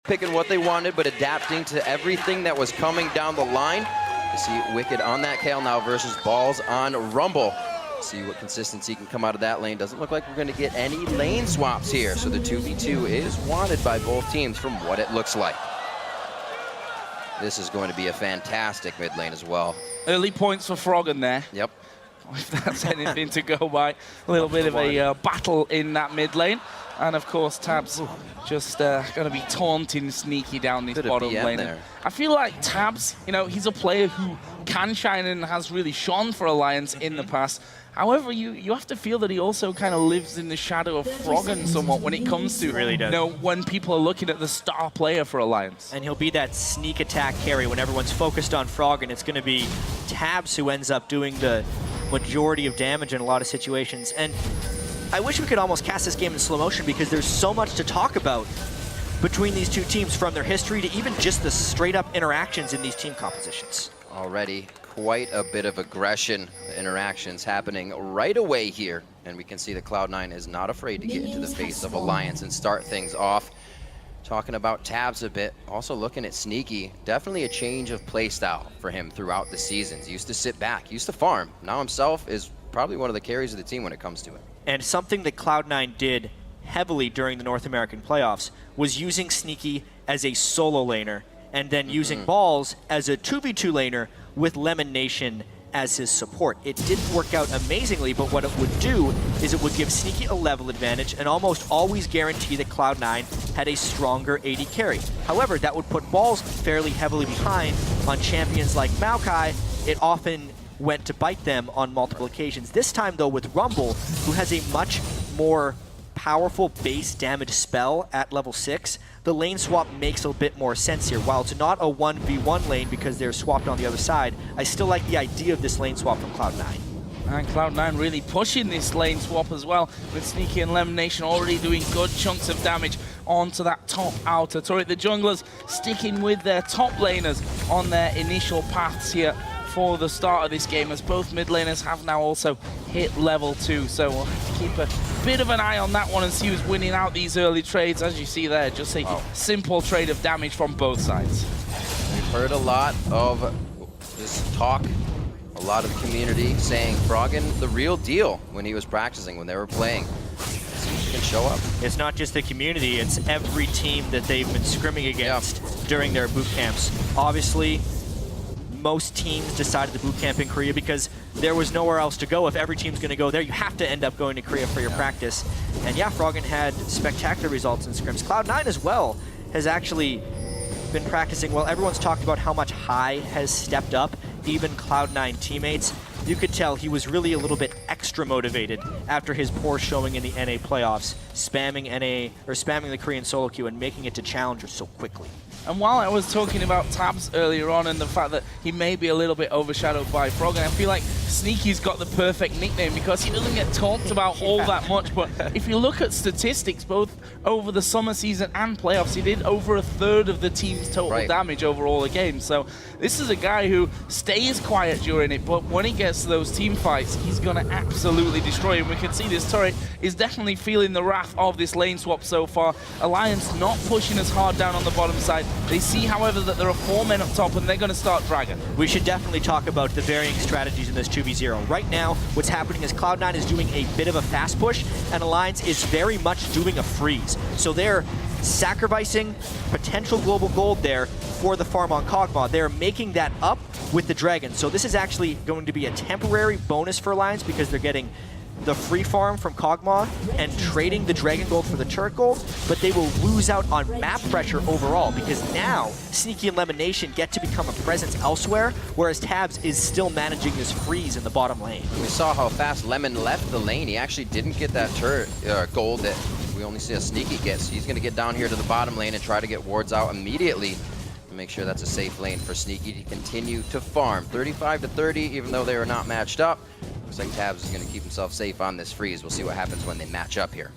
picking what they wanted, but adapting to everything that was coming down the line. You see Wicked on that Kale now versus Balls on Rumble. See what consistency can come out of that lane. Doesn't look like we're going to get any lane swaps here, so the 2v2 is wanted by both teams from what it looks like. This is going to be a fantastic mid lane as well. Early points for Froggen there. Yep. If that's anything to go by. A little bit of a battle in that mid lane. And of course, Tabs just going to be taunting Sneaky down this bottom lane. There. I feel like Tabs, you know, he's a player who can shine and has really shone for Alliance in the past. However, you have to feel that he also kind of lives in the shadow of Froggen somewhat when it comes to, really does. You know, when people are looking at the star player for Alliance. And he'll be that sneak attack carry when everyone's focused on Froggen. It's going to be Tabs who ends up doing the majority of damage in a lot of situations. And I wish we could almost cast this game in slow motion because there's so much to talk about between these two teams, from their history to even just the straight-up interactions in these team compositions. Already quite a bit of aggression interactions happening right away here. And we can see that Cloud9 is not afraid to get into the face of Alliance and start things off. Talking about Tabs a bit, also looking at Sneaky, definitely a change of play style for him throughout the seasons. He used to sit back, used to farm. Now himself is probably one of the carries of the team when it comes to it. And something that Cloud9 did heavily during the North American playoffs was using Sneaky as a solo laner and then using Balls as a 2v2 laner with Lemon Nation as his support. It didn't work out amazingly, but what it would do is it would give Sneaky a level advantage and almost always guarantee that Cloud9 had a stronger AD carry. However, that would put Balls fairly heavily behind on champions like Maokai. It often went to bite them on multiple occasions. This time, though, with Rumble, who has a much more powerful base damage spell at level 6, the lane swap makes a bit more sense here. While it's not a 1v1 lane because they're swapped on the other side, I still like the idea of this lane swap from Cloud9. And Cloud9 really pushing this lane swap as well, with Sneaky and Lemon Nation already doing good chunks of damage onto that top outer turret. The junglers sticking with their top laners on their initial paths here for the start of this game, as both mid laners have now also hit level 2. So we'll have to keep a bit of an eye on that one and see who's winning out these early trades. As you see there, just a simple trade of damage from both sides. We've heard a lot of this talk, a lot of the community saying Froggen the real deal when he was practicing, when they were playing. He can show up. It's not just the community, it's every team that they've been scrimming against during their boot camps. Obviously, most teams decided to boot camp in Korea because there was nowhere else to go. If every team's going to go there, you have to end up going to Korea for your practice. And yeah, Froggen had spectacular results in scrims. Cloud9 as well has actually been practicing well. Everyone's talked about how much High has stepped up, even Cloud9 teammates. You could tell he was really a little bit extra motivated after his poor showing in the NA playoffs, spamming the Korean solo queue and making it to challengers so quickly. And while I was talking about Tabs earlier on and the fact that he may be a little bit overshadowed by Froggen, I feel like Sneaky's got the perfect nickname because he doesn't get talked about all that much. But if you look at statistics, both over the summer season and playoffs, he did over a third of the team's total damage over all the games. So this is a guy who stays quiet during it, but when he gets to those team fights, he's going to absolutely destroy him. We can see this turret is definitely feeling the wrath of this lane swap so far. Alliance not pushing as hard down on the bottom side. They see, however, that there are 4 men up top and they're going to start dragging. We should definitely talk about the varying strategies in this 2v0. Right now, what's happening is Cloud9 is doing a bit of a fast push and Alliance is very much doing a freeze. So they're sacrificing potential global gold there for the farm on Kog'Maw. They're making that up with the Dragon. So this is actually going to be a temporary bonus for Alliance because they're getting the free farm from Kog'Maw and trading the Dragon Gold for the Turret Gold, but they will lose out on map pressure overall because now Sneaky and Lemon Nation get to become a presence elsewhere, whereas Tabs is still managing this freeze in the bottom lane. We saw how fast Lemon left the lane. He actually didn't get that turret gold that we only see a Sneaky get, so he's going to get down here to the bottom lane and try to get wards out immediately and make sure that's a safe lane for Sneaky to continue to farm. 35 to 30, even though they are not matched up. Looks like Tabs is going to keep himself safe on this freeze. We'll see what happens when they match up here.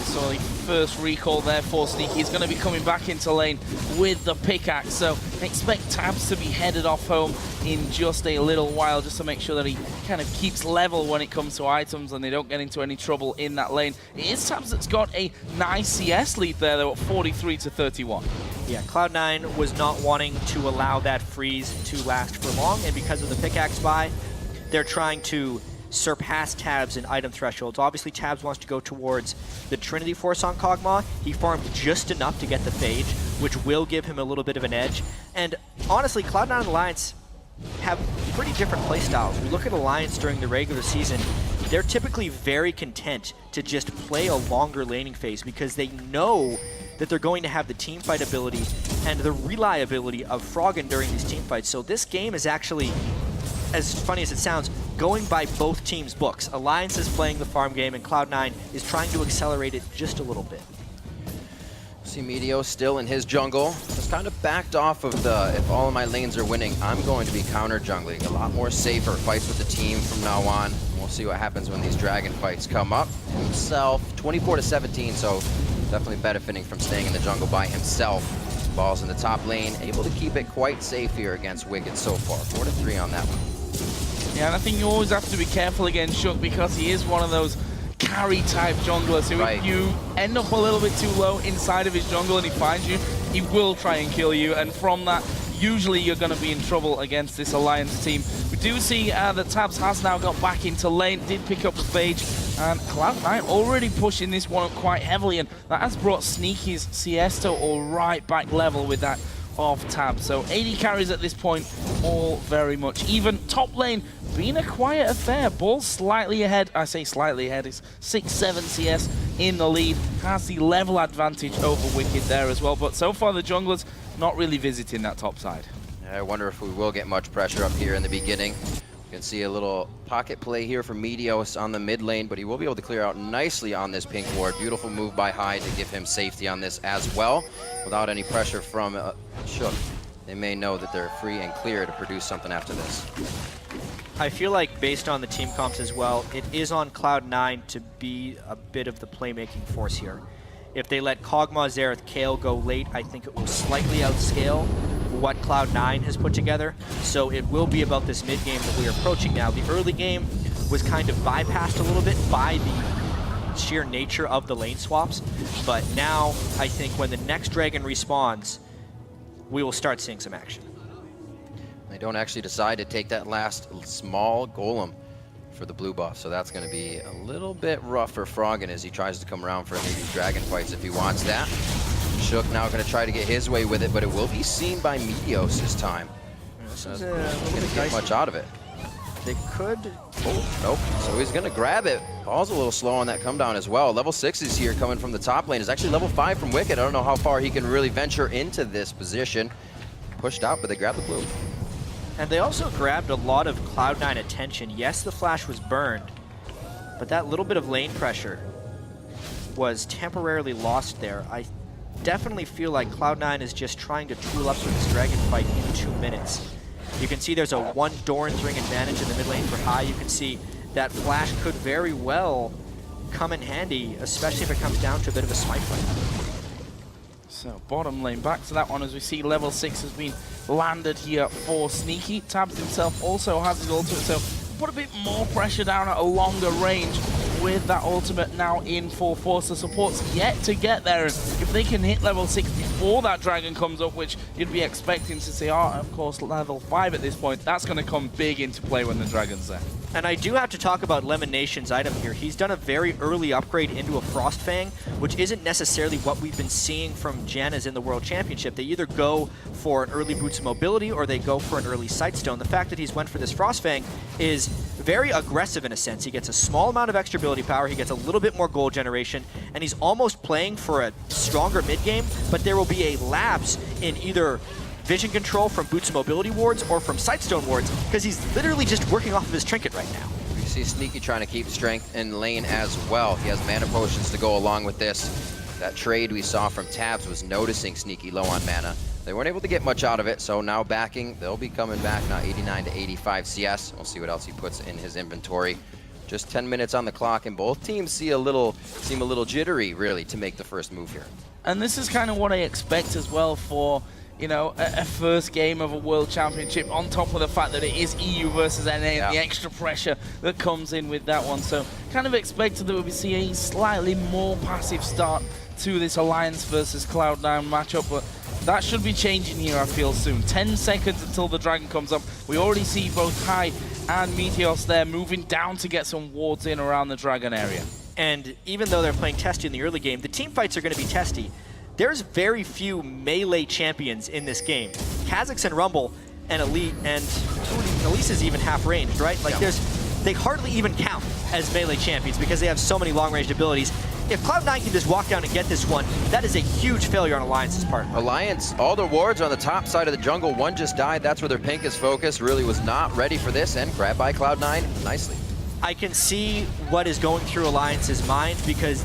So the first recall there for Sneaky is going to be coming back into lane with the pickaxe. So expect Tabs to be headed off home in just a little while, just to make sure that he kind of keeps level when it comes to items and they don't get into any trouble in that lane. It is Tabs that's got a nice CS lead there, though, at 43-31. Yeah, Cloud9 was not wanting to allow that freeze to last for long, and because of the pickaxe buy, they're trying to surpass Tabs in item thresholds. Obviously, Tabs wants to go towards the Trinity Force on Kog'Maw. He farmed just enough to get the Phage, which will give him a little bit of an edge. And honestly, Cloud9 and Alliance have pretty different playstyles. We look at Alliance during the regular season, they're typically very content to just play a longer laning phase because they know that they're going to have the team fight ability and the reliability of Froggen during these team fights. So this game is actually, as funny as it sounds, going by both teams' books. Alliance is playing the farm game, and Cloud9 is trying to accelerate it just a little bit. See Medio still in his jungle. Just kind of backed off of the, if all of my lanes are winning, I'm going to be counter jungling. A lot more safer fights with the team from now on. We'll see what happens when these dragon fights come up. Himself, 24-17, so definitely benefiting from staying in the jungle by himself. Balls in the top lane, able to keep it quite safe here against Wicked so far. 4-3 on that one. Yeah, and I think you always have to be careful against Shook because he is one of those carry-type junglers who, if you end up a little bit too low inside of his jungle and he finds you, he will try and kill you. And from that, usually you're going to be in trouble against this Alliance team. We do see that Tabs has now got back into lane, did pick up the Phage, and Cloud9 already pushing this one up quite heavily, and that has brought Sneaky's CS total right back level with that of Tabs. So 80 carries at this point, all very much even. Top lane being a quiet affair. Ball slightly ahead. I say slightly ahead. It's 6-7 CS in the lead. Has the level advantage over Wicked there as well. But so far the junglers not really visiting that top side. Yeah, I wonder if we will get much pressure up here in the beginning. You can see a little pocket play here from Meteos on the mid lane, but he will be able to clear out nicely on this pink ward. Beautiful move by Hyde to give him safety on this as well, without any pressure from Shook. They may know that they're free and clear to produce something after this. I feel like based on the team comps as well, it is on Cloud9 to be a bit of the playmaking force here. If they let Kog'Maw, Xerath, Kayle go late, I think it will slightly outscale what Cloud9 has put together. So it will be about this mid game that we are approaching now. The early game was kind of bypassed a little bit by the sheer nature of the lane swaps. But now I think when the next dragon respawns, we will start seeing some action. They don't actually decide to take that last small golem for the blue buff, so that's going to be a little bit rough for Froggen as he tries to come around for maybe dragon fights if he wants that. Shook now going to try to get his way with it, but it will be seen by Meteos this time. This So is not going to get much out of it. They could. Oh, nope. So he's going to grab it. Ball's a little slow on that come down as well. Level 6 is here coming from the top lane. It's actually level 5 from Wicked. I don't know how far he can really venture into this position. Pushed out, but they grab the blue. And they also grabbed a lot of Cloud9 attention. Yes, the flash was burned, but that little bit of lane pressure was temporarily lost there. I definitely feel like Cloud9 is just trying to tool up for this dragon fight in 2 minutes. You can see there's a 1 Doran's Ring advantage in the mid lane for High. You can see that flash could very well come in handy, especially if it comes down to a bit of a smite fight. So bottom lane, back to that one as we see level 6 has been landed here for Sneaky. Tabs himself also has his ultimate, so put a bit more pressure down at a longer range with that ultimate now in full force. The support's yet to get there, and if they can hit level 6 before that dragon comes up, which you'd be expecting to see, of course, level 5 at this point, that's going to come big into play when the dragon's there. And I do have to talk about Lemon Nation's item here. He's done a very early upgrade into a Frost Fang, which isn't necessarily what we've been seeing from Janna's in the World Championship. They either go for an early Boots of Mobility or they go for an early Sightstone. The fact that he's went for this Frost Fang is very aggressive in a sense. He gets a small amount of extra ability power, he gets a little bit more gold generation, and he's almost playing for a stronger mid-game, but there will be a lapse in either vision control from Boots of Mobility wards or from Sightstone wards, because he's literally just working off of his trinket right now. We see Sneaky trying to keep strength in lane as well. He has mana potions to go along with this. That trade we saw from Tabs was noticing Sneaky low on mana. They weren't able to get much out of it, so now backing, they'll be coming back now 89 to 85 CS. We'll see what else he puts in his inventory. Just 10 minutes on the clock, and both teams seem a little jittery, really, to make the first move here. And this is kind of what I expect as well for, you know, a first game of a World Championship, on top of the fact that it is EU versus NA and the extra pressure that comes in with that one. So kind of expected that we would see a slightly more passive start to this Alliance versus Cloud9 matchup, but that should be changing here, I feel, soon. 10 seconds until the Dragon comes up. We already see both Hai and Meteos there moving down to get some wards in around the Dragon area. And even though they're playing testy in the early game, the team fights are going to be testy. There's very few melee champions in this game. Kha'Zix and Rumble and Elite, and Elise is even half-ranged, right? Like they hardly even count as melee champions because they have so many long-range abilities. If Cloud9 can just walk down and get this one, that is a huge failure on Alliance's part. Alliance, all their wards are on the top side of the jungle. One just died. That's where their pink is focused. Really was not ready for this, and grabbed by Cloud9 nicely. I can see what is going through Alliance's mind, because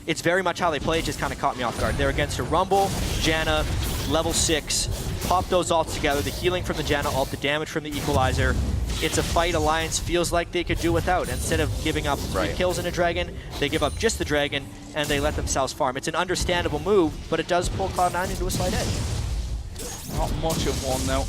it's very much how they play. It just kind of caught me off guard. They're against a Rumble, Janna, level 6, pop those ults together, the healing from the Janna ult, the damage from the Equalizer. It's a fight Alliance feels like they could do without. Instead of giving up 3 kills in a Dragon, they give up just the Dragon, and they let themselves farm. It's an understandable move, but it does pull Cloud9 into a slight edge. Not much of one, though.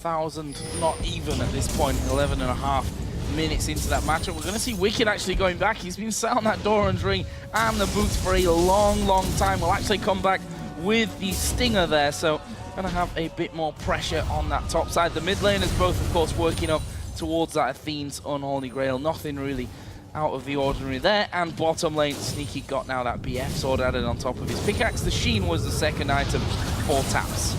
1,000, not even at this point, 11.5 minutes into that matchup. We're going to see Wicked actually going back. He's been sat on that Doran's ring and the boots for a long, long time. Will actually come back with the Stinger there, so going to have a bit more pressure on that top side. The mid laners both, of course, working up towards that Athene's Unholy Grail. Nothing really out of the ordinary there. And bottom lane, Sneaky got now that BF sword added on top of his pickaxe. The Sheen was the second item for Taps.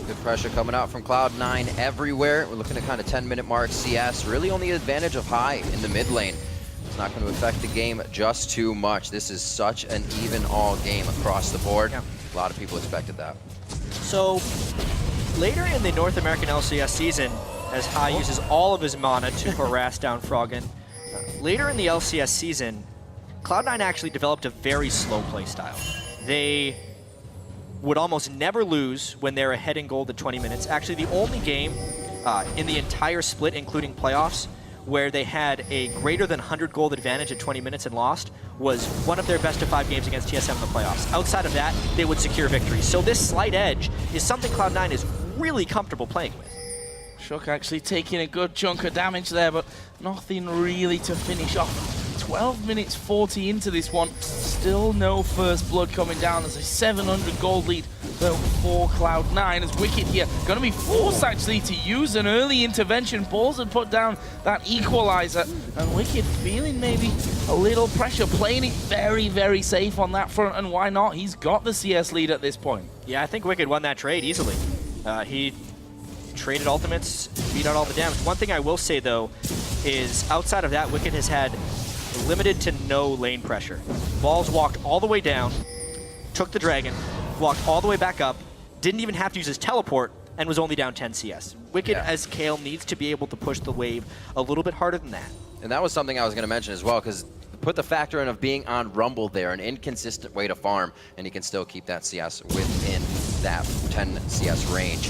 Good pressure coming out from Cloud9 everywhere. We're looking at kind of 10-minute mark CS. Really only advantage of Hai in the mid lane. It's not going to affect the game just too much. This is such an even all game across the board. A lot of people expected that. So later in the North American LCS season, as Hai uses all of his mana to harass down Froggen, later in the LCS season, Cloud9 actually developed a very slow play style. They would almost never lose when they're ahead in gold at 20 minutes. Actually, the only game in the entire split, including playoffs, where they had a greater than 100 gold advantage at 20 minutes and lost was one of their best of 5 games against TSM in the playoffs. Outside of that, they would secure victories. So this slight edge is something Cloud9 is really comfortable playing with. Shook actually taking a good chunk of damage there, but nothing really to finish off. 12 minutes 40 into this one, still no first blood coming down. There's a 700 gold lead though for Cloud9 as Wicked here going to be forced actually to use an early intervention. Balls had put down that equalizer, and Wicked feeling maybe a little pressure, playing it very, very safe on that front, and why not? He's got the CS lead at this point. Yeah, I think Wicked won that trade easily. He traded ultimates, beat out all the damage. One thing I will say though is outside of that, Wicked has had limited to no lane pressure. Balls walked all the way down, took the Dragon, walked all the way back up, didn't even have to use his teleport, and was only down 10 CS. Wicked, as Kale, needs to be able to push the wave a little bit harder than that. And that was something I was going to mention as well, because put the factor in of being on Rumble there, an inconsistent way to farm, and he can still keep that CS within that 10 CS range.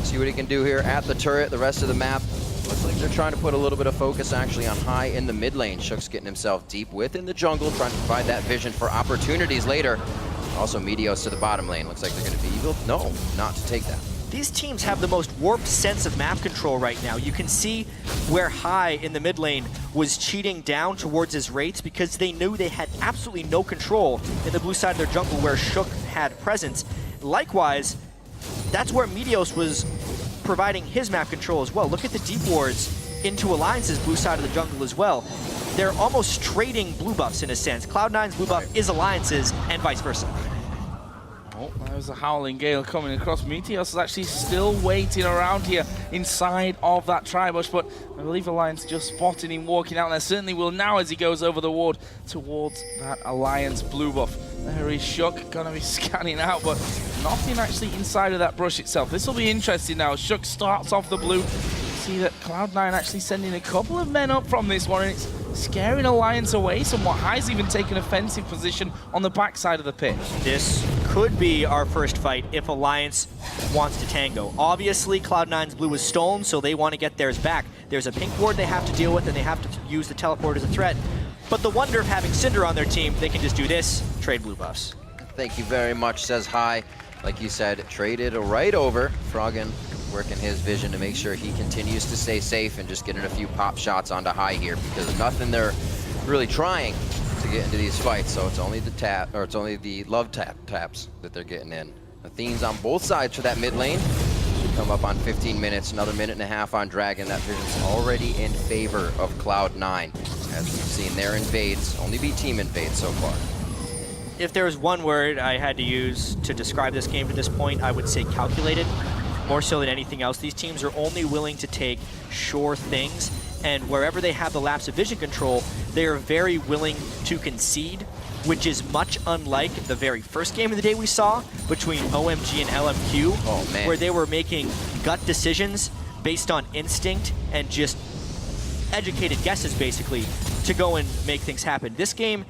See what he can do here at the turret, the rest of the map. Looks like they're trying to put a little bit of focus actually on Hai in the mid lane. Shook's getting himself deep within the jungle, trying to provide that vision for opportunities later. Also Meteos to the bottom lane. Looks like they're going to be evil. No, not to take that. These teams have the most warped sense of map control right now. You can see where Hai in the mid lane was cheating down towards his rates because they knew they had absolutely no control in the blue side of their jungle where Shook had presence. Likewise, that's where Meteos was providing his map control as well. Look at the deep wards into Alliance's blue side of the jungle as well. They're almost trading blue buffs in a sense. Cloud9's blue buff is Alliance's and vice versa. Oh, there's a Howling Gale coming across. Meteos is actually still waiting around here inside of that Tribush, but I believe Alliance just spotted him walking out there. Certainly will now as he goes over the ward towards that Alliance blue buff. There is Shook going to be scanning out, but nothing actually inside of that brush itself. This will be interesting now. Shook starts off the blue. See that Cloud9 actually sending a couple of men up from this one, and it's scaring Alliance away somewhat. Hai's even taken offensive position on the backside of the pit. This could be our first fight if Alliance wants to tango. Obviously, Cloud9's blue was stolen, so they want to get theirs back. There's a pink ward they have to deal with, and they have to use the teleport as a threat. But the wonder of having Cinder on their team, they can just do this, trade blue buffs. Thank you very much, says High. Like you said, traded right over. Froggen working his vision to make sure he continues to stay safe and just getting a few pop shots onto High here, because nothing they're really trying to get into these fights. So it's only the tap, or it's only the love taps that they're getting in. Athene's on both sides for that mid lane. Should come up on 15 minutes, another minute and a half on Dragon. That vision's already in favor of Cloud9. As we've seen, their invades only be team invades so far. If there was one word I had to use to describe this game to this point, I would say calculated. More so than anything else, these teams are only willing to take sure things, and wherever they have the lapse of vision control, they are very willing to concede, which is much unlike the very first game of the day we saw between OMG and LMQ, where they were making gut decisions based on instinct and just educated guesses, basically, to go and make things happen. This game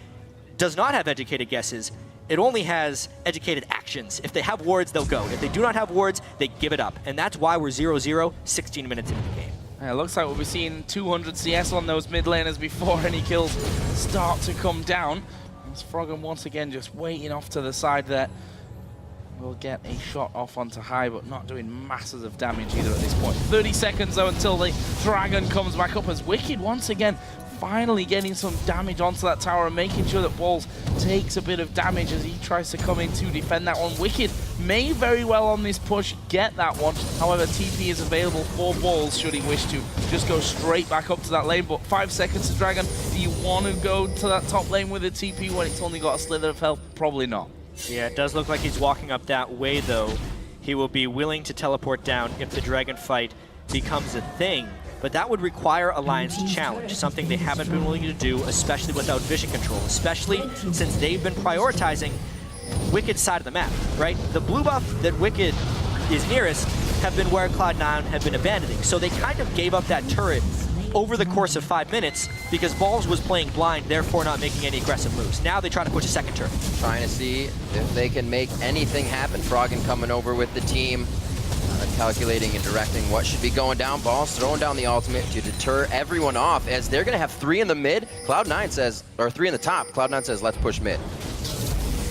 does not have educated guesses. It only has educated actions. If they have wards, they'll go. If they do not have wards, they give it up. And that's why we're 0-0, 16 minutes into the game. Yeah, it looks like we'll be seeing 200 CS on those mid laners before any kills start to come down. As Froggen once again just waiting off to the side there. We'll get a shot off onto High, but not doing masses of damage either at this point. 30 seconds though until the Dragon comes back up, as Wicked once again finally getting some damage onto that tower and making sure that Balls takes a bit of damage as he tries to come in to defend that one. Wicked may very well on this push get that one. However, TP is available for Balls should he wish to just go straight back up to that lane. But 5 seconds to Dragon. Do you want to go to that top lane with a TP when it's only got a slither of health? Probably not. Yeah, it does look like he's walking up that way, though. He will be willing to teleport down if the Dragon fight becomes a thing. But that would require Alliance to challenge, something they haven't been willing to do, especially without vision control, especially since they've been prioritizing Wicked's side of the map, right? The blue buff that Wicked is nearest have been where Cloud9 have been abandoning. So they kind of gave up that turret over the course of 5 minutes because Balls was playing blind, therefore not making any aggressive moves. Now they try to push a second turret. Trying to see if they can make anything happen. Froggen coming over with the team. Calculating and directing what should be going down. Balls throwing down the ultimate to deter everyone off, as they're going to have 3 in the mid. Cloud9 says, or 3 in the top. Cloud9 says, let's push mid.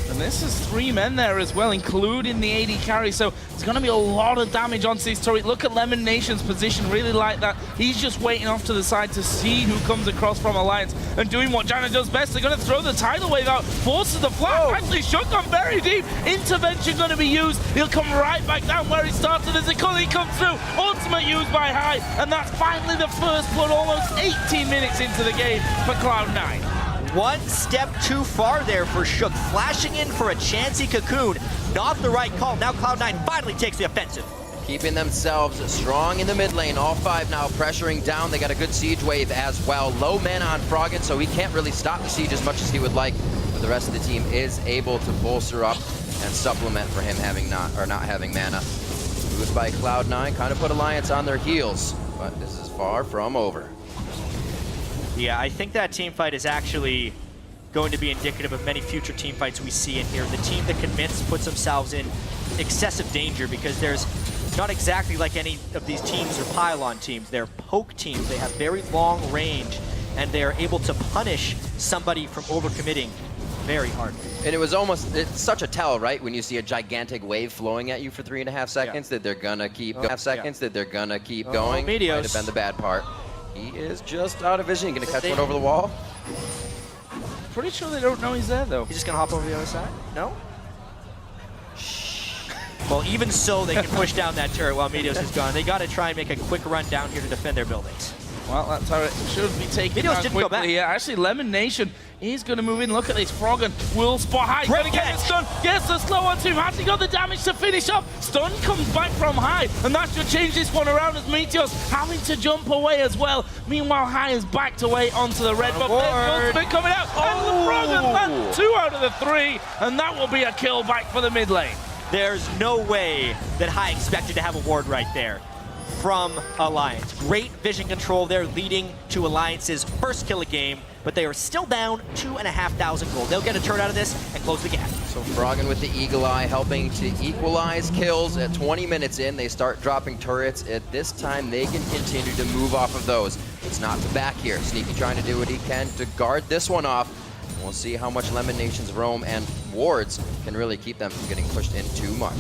And this is 3 men there as well, including the AD carry, so it's going to be a lot of damage onto this turret. Look at Lemon Nation's position, really like that. He's just waiting off to the side to see who comes across from Alliance and doing what Janna does best. They're going to throw the tidal wave out, forces the flash. Actually, shotgun very deep. Intervention going to be used. He'll come right back down where he started as the Cully comes through. Ultimate used by High, and that's finally the first blood, almost 18 minutes into the game for Cloud9. One step too far there for Shook, flashing in for a chancy cocoon. Not the right call. Now Cloud9 finally takes the offensive. Keeping themselves strong in the mid lane. All 5 now pressuring down. They got a good siege wave as well. Low mana on Froggen, so he can't really stop the siege as much as he would like. But the rest of the team is able to bolster up and supplement for him having not having mana. Moved by Cloud9, kind of put Alliance on their heels, but this is far from over. Yeah, I think that team fight is actually going to be indicative of many future team fights we see in here. The team that commits puts themselves in excessive danger because there's not exactly like any of these teams or pylon teams. They're poke teams. They have very long range, and they are able to punish somebody from overcommitting very hard. And it was almost, it's such a tell, right? When you see a gigantic wave flowing at you for 3.5 seconds, that they're gonna keep going. Might have been the bad part. He is just out of vision. You gonna catch one over the wall? Pretty sure they don't know he's there, though. He's just gonna hop over the other side? No? Well, even so, they can push down that turret while Meteos is gone. They gotta try and make a quick run down here to defend their buildings. Well, that turret should be taken down quickly here. Actually, Lemon Nation is going to move in. Look at this. Froggen will spot High. Going to get the stun. Gets the slow on to him. Has he got the damage to finish up? Stun comes back from High, and that should change this one around as Meteos having to jump away as well. Meanwhile, High is backed away onto the red buff. There's ultimate coming out. And the Froggen lands 2 out of the 3, and that will be a kill back for the mid lane. There's no way that High expected to have a ward right there from Alliance. Great vision control there, leading to Alliance's first kill of game. but they are still down 2,500 gold. They'll get a turn out of this and close the gap. So Froggen with the Eagle Eye helping to equalize kills. At 20 minutes in, they start dropping turrets. At this time, they can continue to move off of those. It's not the back here. Sneaky trying to do what he can to guard this one off. We'll see how much Lemon Nation's roam and wards can really keep them from getting pushed in too much.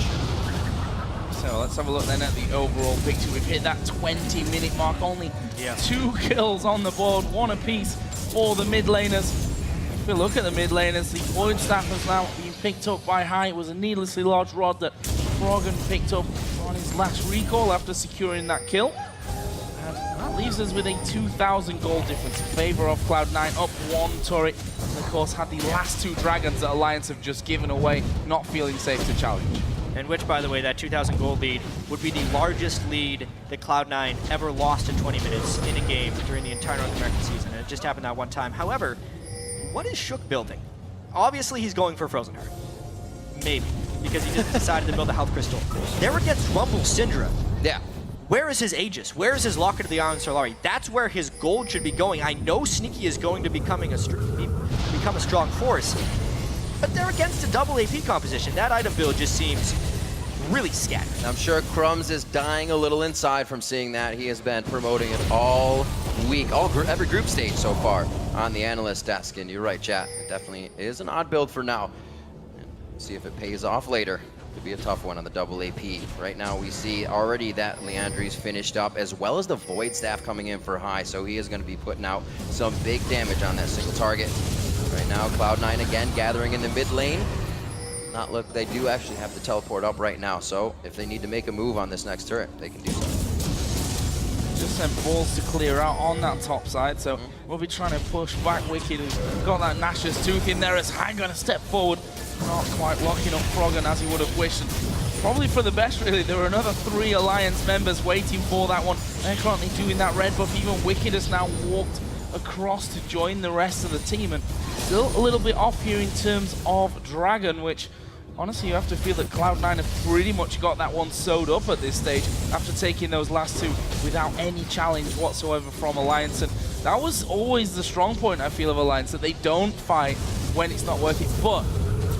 So let's have a look then at the overall picture. We've hit that 20-minute mark, only 2 kills on the board, 1 apiece for the mid laners. If we look at the mid laners, the Void Staff has now been picked up by High. It was a needlessly large rod that Froggen picked up on his last recall after securing that kill. And that leaves us with a 2,000 gold difference in favor of Cloud9, up 1 turret. And of course had the last 2 dragons that Alliance have just given away, not feeling safe to challenge. And which, by the way, that 2,000 gold lead would be the largest lead that Cloud9 ever lost in 20 minutes in a game during the entire North American season. And it just happened that one time. However, what is Shook building? Obviously, he's going for Frozen Heart. Maybe, because he just decided to build a Health Crystal. There against Rumble Syndra. Yeah. Where is his Aegis? Where is his Locket of the Iron Solari? That's where his gold should be going. I know Sneaky is going to become a strong force, but they're against a double AP composition. That item build just seems really scattered. I'm sure Crumbs is dying a little inside from seeing that. He has been promoting it all week, every group stage so far on the analyst desk. And you're right, chat. It definitely is an odd build for now. See if it pays off later. Could be a tough one on the double AP. Right now we see already that Leandri's finished up, as well as the Void Staff coming in for High, so he is going to be putting out some big damage on that single target. Right now Cloud9 again gathering in the mid lane. They do actually have to teleport up right now, so if they need to make a move on this next turret, they can do so. Just sent balls to clear out on that top side, so we'll be trying to push back Wicked, who's got that Nash's Tooth in there as High going to step forward. Not quite locking up Froggen as he would have wished. And probably for the best, really. There were another 3 Alliance members waiting for that one. They're currently doing that red buff. Even Wicked has now walked across to join the rest of the team. And still a little bit off here in terms of Dragon, which honestly you have to feel that Cloud9 have pretty much got that one sewed up at this stage after taking those last 2 without any challenge whatsoever from Alliance. And that was always the strong point, I feel, of Alliance, that they don't fight when it's not worth it. But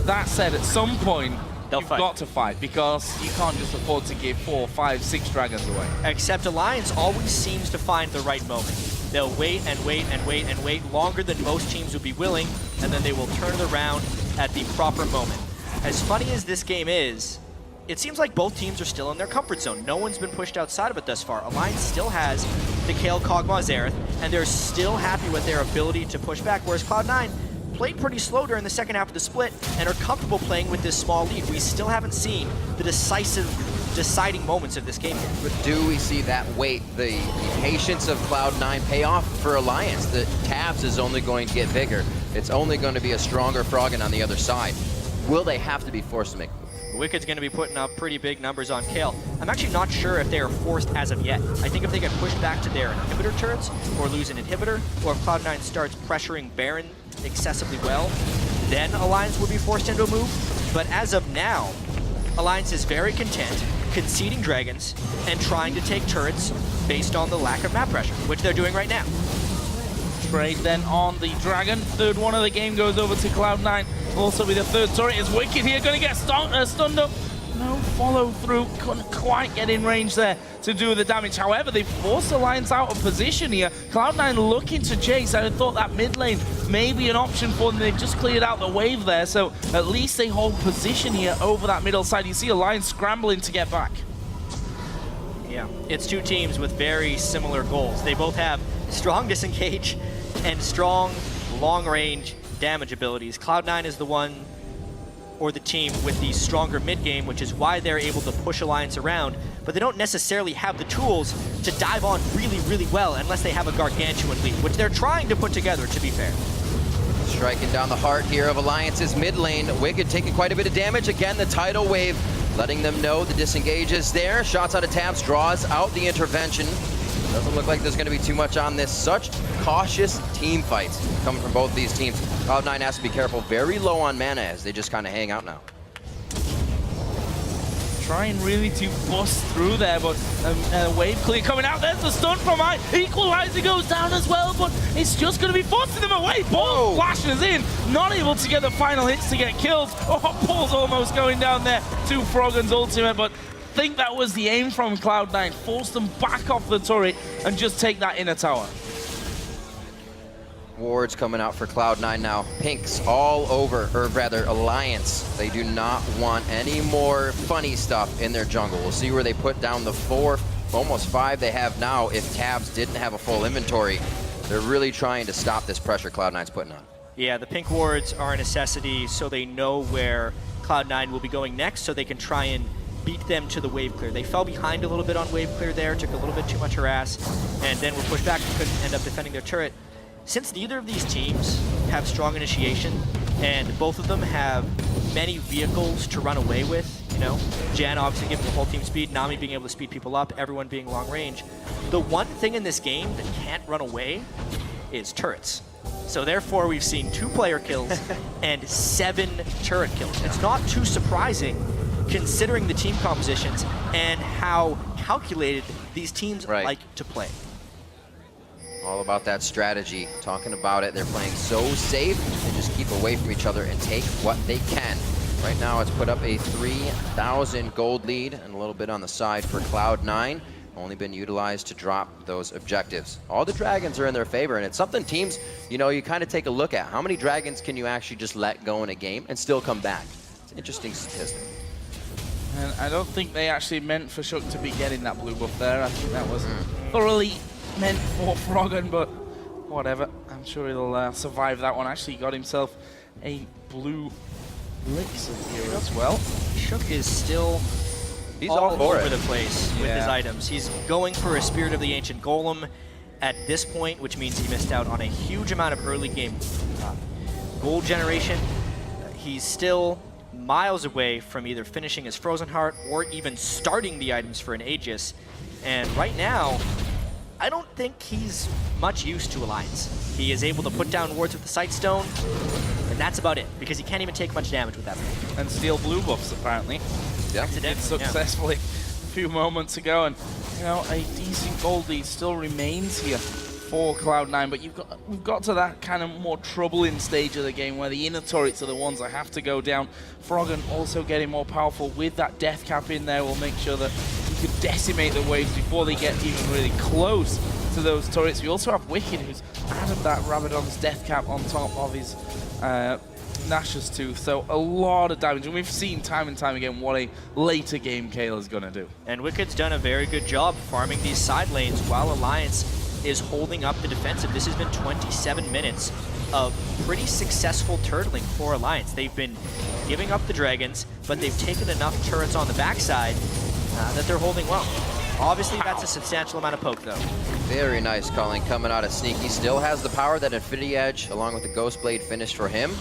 that said, at some point, you've got to fight, because you can't just afford to give 4, 5, 6 dragons away. Except Alliance always seems to find the right moment. They'll wait and wait and wait and wait longer than most teams would be willing, and then they will turn it around at the proper moment. As funny as this game is, it seems like both teams are still in their comfort zone. No one's been pushed outside of it thus far. Alliance still has the Kayle, Kog'Maw, Xerath, and they're still happy with their ability to push back, whereas Cloud9 played pretty slow during the second half of the split and are comfortable playing with this small lead. We still haven't seen the deciding moments of this game yet. But do we see that wait, the patience of Cloud9 pay off for Alliance? The tabs is only going to get bigger. It's only going to be a stronger Froggen on the other side. Will they have to be forced to make? Wicked's going to be putting up pretty big numbers on Kayle. I'm actually not sure if they are forced as of yet. I think if they get pushed back to their inhibitor turrets, or lose an inhibitor, or if Cloud9 starts pressuring Baron excessively well, then Alliance would be forced into a move. But as of now, Alliance is very content conceding dragons and trying to take turrets based on the lack of map pressure, which they're doing right now. Trade then on the Dragon. Third one of the game goes over to Cloud9. Also with the third turret is Wicked here, going to get stunned up. No follow through, couldn't quite get in range there to do the damage. However, they forced Alliance out of position here. Cloud9 looking to chase. I thought that mid lane may be an option for them. They've just cleared out the wave there, so at least they hold position here over that middle side. You see Alliance scrambling to get back. Yeah, it's 2 teams with very similar goals. They both have strong disengage and strong long-range damage abilities. Cloud9 is the one, or the team, with the stronger mid-game, which is why they're able to push Alliance around, but they don't necessarily have the tools to dive on really, really well unless they have a gargantuan lead, which they're trying to put together, to be fair. Striking down the heart here of Alliance's mid lane. Wicked taking quite a bit of damage. Again, the tidal wave letting them know the disengage is there. Shots out of tabs, draws out the intervention. Doesn't look like there's going to be too much on this. Such cautious team fights coming from both these teams. Cloud9 has to be careful. Very low on mana as they just kind of hang out now. trying really to bust through there, but wave clear coming out. There's the stun from I. Equalizer goes down as well, but it's just going to be forcing them away. Ball flashes in, not able to get the final hits to get kills. Oh, Paul's almost going down there to Froggen's ultimate, but I think that was the aim from Cloud9. Force them back off the turret and just take that inner tower. Wards coming out for Cloud9 now. Pinks all over, or rather Alliance. They do not want any more funny stuff in their jungle. We'll see where they put down the 4, almost 5 they have now if Tabs didn't have a full inventory. They're really trying to stop this pressure Cloud9's putting on. Yeah, the pink wards are a necessity so they know where Cloud9 will be going next so they can try and beat them to the wave clear. They fell behind a little bit on wave clear there, took a little bit too much harass, and then were pushed back and couldn't end up defending their turret. Since neither of these teams have strong initiation, and both of them have many vehicles to run away with, you know, Jan obviously giving the whole team speed, Nami being able to speed people up, everyone being long range, the one thing in this game that can't run away is turrets. So therefore, we've seen 2 player kills and 7 turret kills. It's not too surprising considering the team compositions and how calculated these teams like to play. All about that strategy, talking about it. They're playing so safe and just keep away from each other and take what they can. Right now, it's put up a 3,000 gold lead and a little bit on the side for Cloud9. Only been utilized to drop those objectives. All the dragons are in their favor, and it's something teams, you know, you kind of take a look at. How many dragons can you actually just let go in a game and still come back? It's an interesting statistic. And I don't think they actually meant for Shook to be getting that blue buff there. I think that was thoroughly meant for Froggen, but whatever. I'm sure he'll survive that one. Actually got himself a blue elixir here as well. Shook is still all over the place with his items. He's going for a Spirit of the Ancient Golem at this point, which means he missed out on a huge amount of early game gold generation. He's still miles away from either finishing his Frozen Heart or even starting the items for an Aegis. And right now, I don't think he's much use to Alliance. He is able to put down wards with the Sightstone, and that's about it, because he can't even take much damage with that thing. And steal blue buffs, apparently. Yeah, he did successfully a few moments ago, and you know, a decent gold lead still remains here for Cloud9, but we've got to that kind of more troubling stage of the game where the inner turrets are the ones that have to go down. Froggen also getting more powerful with that death cap in there will make sure that he can decimate the waves before they get even really close to those turrets. We also have Wicked, who's added that Rabadon's death cap on top of his Nash's tooth, so a lot of damage, and we've seen time and time again what a later game Kayle is going to do. And Wicked's done a very good job farming these side lanes while Alliance is holding up the defensive. This has been 27 minutes of pretty successful turtling for Alliance. They've been giving up the dragons, but they've taken enough turrets on the backside that they're holding well. Obviously, that's a substantial amount of poke, though. Very nice calling coming out of Sneaky. Still has the power, that Infinity Edge, along with the Ghost Blade finish for him.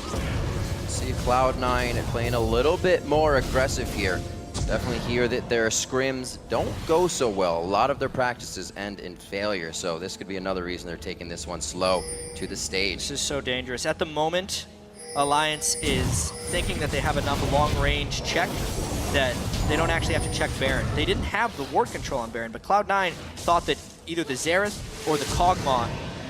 See Cloud9 playing a little bit more aggressive here. Definitely hear that their scrims don't go so well. A lot of their practices end in failure, so this could be another reason they're taking this one slow to the stage. This is so dangerous. At the moment, Alliance is thinking that they have enough long-range check that they don't actually have to check Baron. They didn't have the ward control on Baron, but Cloud9 thought that either the Xerath or the Kog'Maw,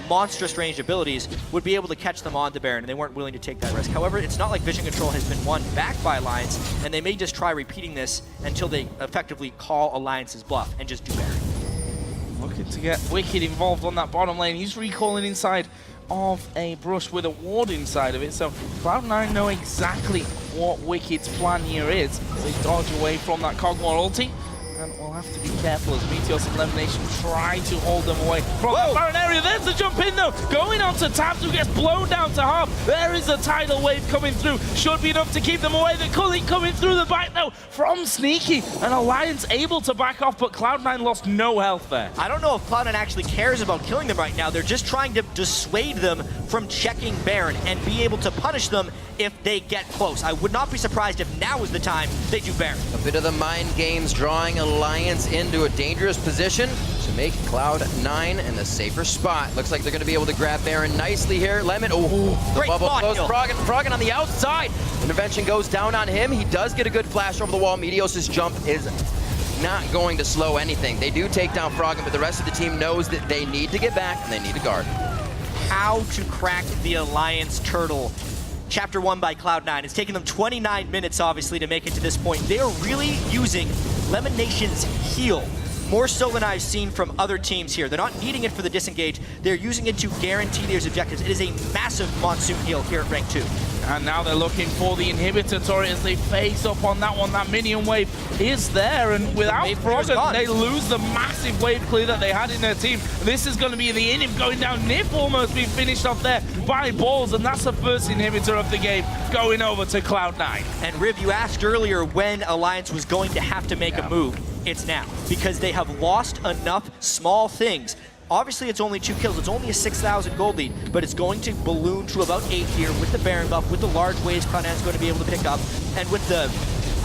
monstrous ranged abilities, would be able to catch them on the Baron, and they weren't willing to take that risk. However, it's not like vision control has been won back by Alliance, and they may just try repeating this until they effectively call Alliance's bluff and just do Baron. Looking to get Wicked involved on that bottom lane. He's recalling inside of a brush with a ward inside of it, so Cloud9 know exactly what Wicked's plan here is. They dodge away from that Kog'Maw ulti, and we'll have to be careful as Meteos and Elimination try to hold them away from that Baron area. There's the jump in though, going on to Tabs, who gets blown down to half. There is a tidal wave coming through, should be enough to keep them away. The culling coming through the back though from Sneaky, and Alliance able to back off, but Cloud9 lost no health there. I don't know if Cloud9 actually cares about killing them right now. They're just trying to dissuade them from checking Baron and be able to punish them if they get close. I would not be surprised if now is the time they do Baron. A bit of the mind games drawing a Alliance into a dangerous position to make Cloud9 in the safer spot. Looks like they're going to be able to grab Baron nicely here. Lemon, the Great bubble spot close. kill. Froggen on the outside. Intervention goes down on him. He does get a good flash over the wall. Meteos' jump is not going to slow anything. They do take down Froggen, but the rest of the team knows that they need to get back and they need to guard. How to crack the Alliance turtle. Chapter 1 by Cloud9. It's taken them 29 minutes, obviously, to make it to this point. They are really using Lemon Nation's heal, more so than I've seen from other teams here. They're not needing it for the disengage. They're using it to guarantee their objectives. It is a massive Monsoon heal here at rank 2. And now they're looking for the inhibitor turret as they face up on that one. That minion wave is there, and without Froggen, they lose the massive wave clear that they had in their team. This is going to be the inhib going down. Nif almost being finished off there by Balls, and that's the first inhibitor of the game going over to Cloud9. And Riv, you asked earlier when Alliance was going to have to make a move. It's now, because they have lost enough small things. Obviously, it's only 2 kills. It's only a 6,000 gold lead, but it's going to balloon to about 8 here with the Baron buff, with the large waves Cloud9 is going to be able to pick up, and with the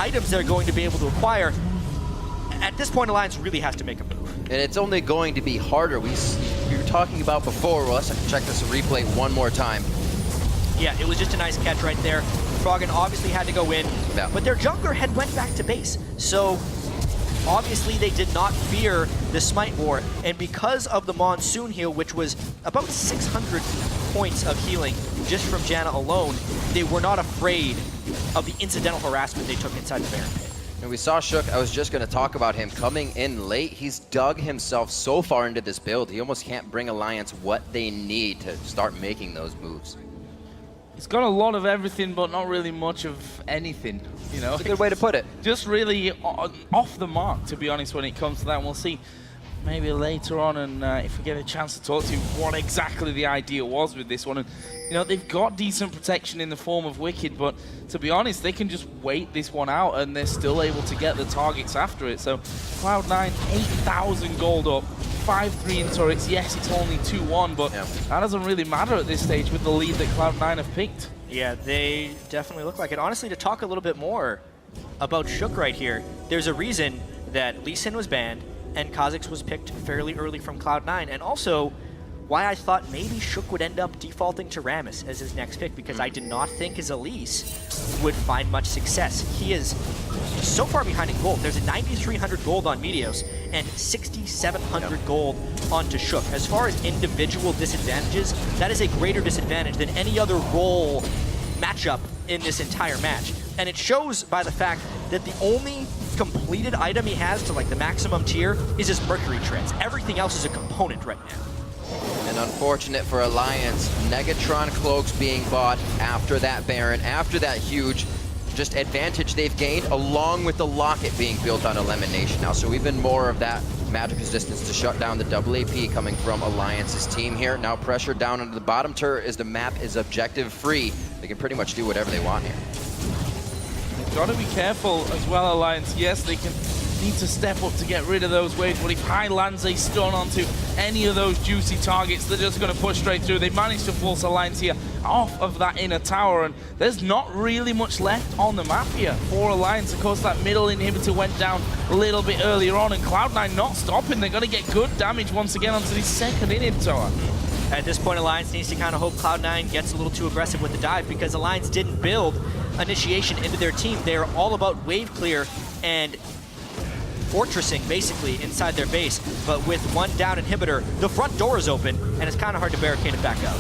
items they're going to be able to acquire. At this point, Alliance really has to make a move. And it's only going to be harder. We were talking about before. Well, let's check this replay one more time. Yeah, it was just a nice catch right there. Froggen obviously had to go in, but their jungler had went back to base. So obviously they did not fear the Smite War, and because of the Monsoon heal, which was about 600 points of healing just from Janna alone, they were not afraid of the incidental harassment they took inside the Baron pit. And we saw Shook, I was just going to talk about him coming in late. He's dug himself so far into this build, he almost can't bring Alliance what they need to start making those moves. He's got a lot of everything, but not really much of anything, you know? That's a good way to put it. Just really off the mark, to be honest, when it comes to that. And we'll see maybe later on, and if we get a chance to talk to you, what exactly the idea was with this one. And, you know, they've got decent protection in the form of Wicked, but to be honest, they can just wait this one out, and they're still able to get the targets after it. So Cloud9, 8,000 gold up. 5-3 in turrets. Yes, it's only 2-1, but that doesn't really matter at this stage with the lead that Cloud9 have picked. Yeah, they definitely look like it. Honestly, to talk a little bit more about Shook right here, there's a reason that Lee Sin was banned and Kha'Zix was picked fairly early from Cloud9, and also why I thought maybe Shook would end up defaulting to Rammus as his next pick, because I did not think his Elise would find much success. He is so far behind in gold. There's a 9,300 gold on Meteos and 6,700 gold onto Shook. As far as individual disadvantages, that is a greater disadvantage than any other role matchup in this entire match. And it shows by the fact that the only completed item he has to like the maximum tier is his Mercury Treads. Everything else is a component right now. And unfortunate for Alliance, Negatron cloaks being bought after that Baron, after that huge just advantage they've gained, along with the locket being built on Elimination now. So even more of that magic resistance to shut down the double AP coming from Alliance's team here. Now pressure down into the bottom turret as the map is objective free. They can pretty much do whatever they want here. They've got to be careful as well, Alliance. Yes, they can need to step up to get rid of those waves, but if High lands a stun onto any of those juicy targets, they're just going to push straight through. They managed to force Alliance here off of that inner tower, and there's not really much left on the map here for Alliance. Of course, that middle inhibitor went down a little bit earlier on, and Cloud9 not stopping. They're going to get good damage once again onto the second inhib tower. At this point, Alliance needs to kind of hope Cloud9 gets a little too aggressive with the dive, because Alliance didn't build initiation into their team. They are all about wave clear and fortressing basically inside their base, but with one down inhibitor, the front door is open, and it's kind of hard to barricade it back up.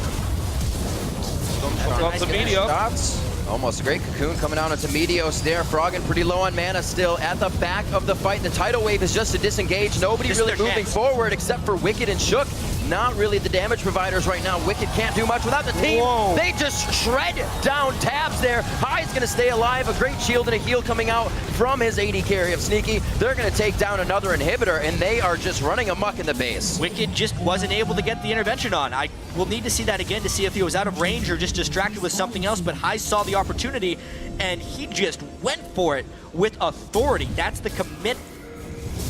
Lots of Meteos. Almost a great cocoon coming out into Meteos there. Froggen pretty low on mana still at the back of the fight. The tidal wave is just a disengage. Nobody really moving forward except for Wicked and Shook. Not really the damage providers right now. Wicked can't do much without the team. Whoa. They just shred down tabs there. High's going to stay alive. A great shield and a heal coming out from his AD carry of Sneaky. They're going to take down another inhibitor, and they are just running amok in the base. Wicked just wasn't able to get the intervention on. I will need to see that again to see if he was out of range or just distracted with something else, but High saw the opportunity, and he just went for it with authority. That's the commit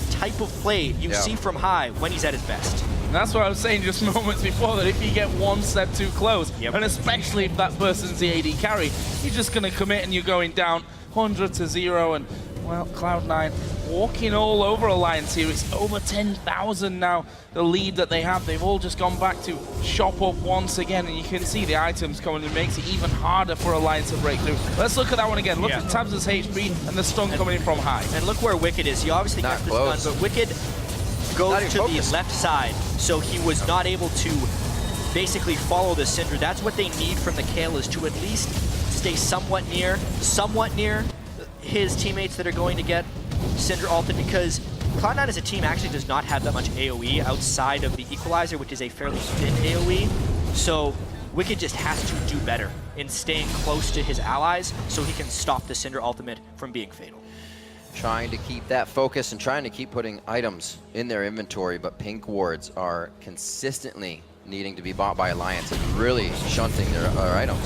type of play you see from High when he's at his best. And that's what I was saying just moments before, that if you get one step too close, and especially if that person's the AD carry, you're just going to commit and you're going down 100 to 0. And Well, Cloud9 walking all over Alliance here. It's over 10,000 now, the lead that they have. They've all just gone back to shop up once again, and you can see the items coming. It makes it even harder for Alliance to break through. Let's look at that one again. Look at Tabs' HP and the stun coming in from high. And look where Wicked is. He obviously Not gets the close. stun, but Wicked goes to the left side, so he was not able to basically follow the Syndra. That's what they need from the Kayle, is to at least stay somewhat near his teammates that are going to get Syndra ulted, because Cloud9 as a team actually does not have that much AoE outside of the Equalizer, which is a fairly thin AoE. So Wicked just has to do better in staying close to his allies so he can stop the Syndra ultimate from being fatal. Trying to keep that focus and trying to keep putting items in their inventory, but pink wards are consistently needing to be bought by Alliance and really shunting their items.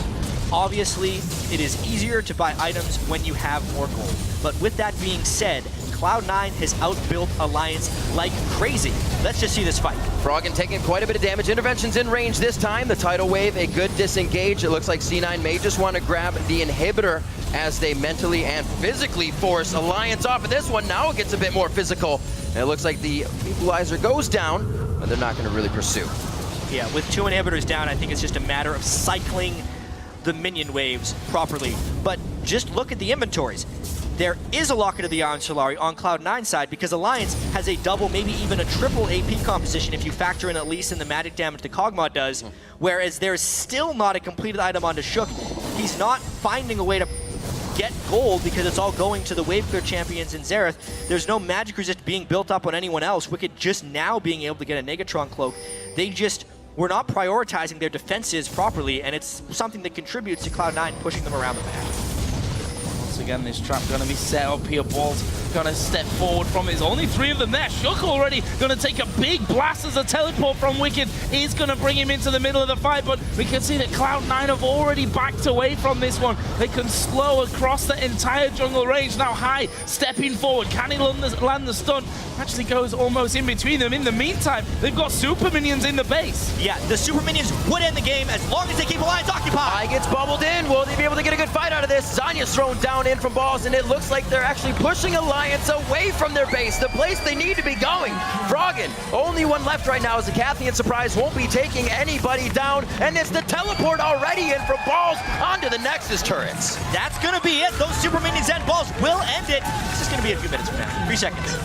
Obviously, it is easier to buy items when you have more gold. But with that being said, Cloud9 has outbuilt Alliance like crazy. Let's just see this fight. Froggen taking quite a bit of damage. Intervention's in range this time. The tidal wave, a good disengage. It looks like C9 may just want to grab the inhibitor as they mentally and physically force Alliance off of this one. Now it gets a bit more physical. And it looks like the equalizer goes down, but they're not going to really pursue. Yeah, with 2 inhibitors down, I think it's just a matter of cycling the minion waves properly. But just look at the inventories. There is a Locket of the Iron Solari on Cloud9 side, because Alliance has a double, maybe even a triple AP composition if you factor in at least in the magic damage the Kog'Maw does, whereas there's still not a completed item onto Shook. He's not finding a way to get gold because it's all going to the wave clear champions in Xerath. There's no magic resist being built up on anyone else. Wicked just now being able to get a Negatron cloak. They just were not prioritizing their defenses properly, and it's something that contributes to Cloud9 pushing them around the map. Once again, this trap going to be set up here. Ball's going to step forward from it. There's only 3 of them there. Shook already going to take a big blast as a teleport from Wicked is going to bring him into the middle of the fight, but we can see that Cloud9 have already backed away from this one. They can slow across the entire jungle range. Now High stepping forward. Can he land the stun? Actually goes almost in between them. In the meantime, they've got super minions in the base. Yeah, the super minions would end the game as long as they keep Alliance occupied. High gets bubbled in. Will they be able to get a good fight out of this? Zanya's thrown down in from balls, and it looks like they're actually pushing Alliance away from their base, the place they need to be going. Froggen, only one left right now, as the Cathian Surprise won't be taking anybody down, and it's the teleport already in from balls onto the Nexus turrets. That's going to be it. Those super minions and balls will end it. This is going to be a few minutes from now. 3 seconds.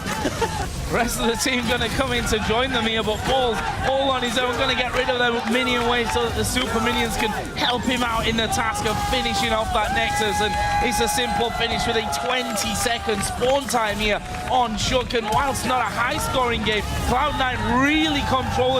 Rest of the team going to come in to join them here, but Ball's all on his own, going to get rid of their minion wave so that the super minions can help him out in the task of finishing off that Nexus. And it's a simple finish with a 20-second spawn time here on Shook. And whilst not a high-scoring game, Cloud9 really controlling